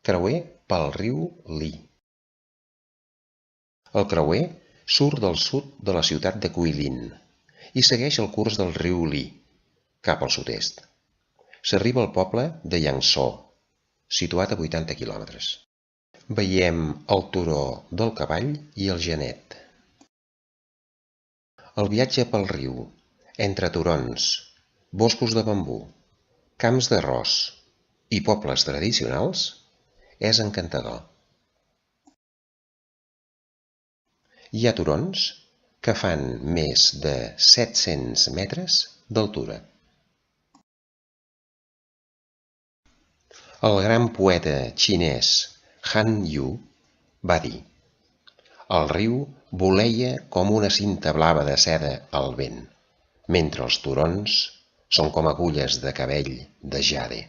Creuer pel riu Li. El creuer surt del sud de la ciutat de Guilin i segueix el curs del riu Li cap al sud-est. S'arriba al poble de Yangshou, situat a 80 quilòmetres. Veiem el turó del cavall i el genet. El viatge pel riu, entre turons, boscos de bambú, camps d'arròs i pobles tradicionals, és encantador. Hi ha turons que fan més de 700 metres d'altura. El gran poeta xinès Jiang va dir: el riu voleia com una cinta blava de seda al vent, mentre els turons són com agulles de cabell de jade.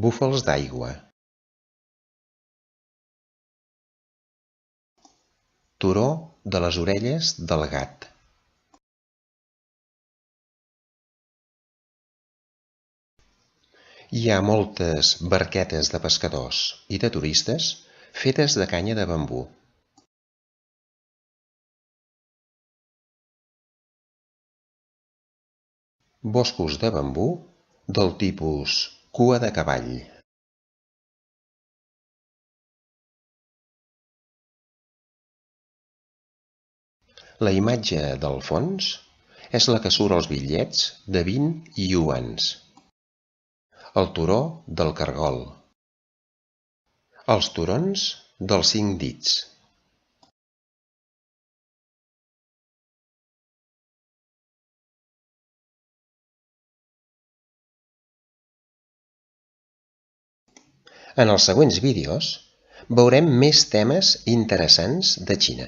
Búfals d'aigua. Turó de les orelles del gat. Hi ha moltes barquetes de pescadors i de turistes fetes de canya de bambú. Boscos de bambú del tipus cua de cavall. La imatge del fons és la que surt als bitllets de 20 iuans. El turó del cargol. Els turons dels 5 dits. En els següents vídeos veurem més temes interessants de Xina.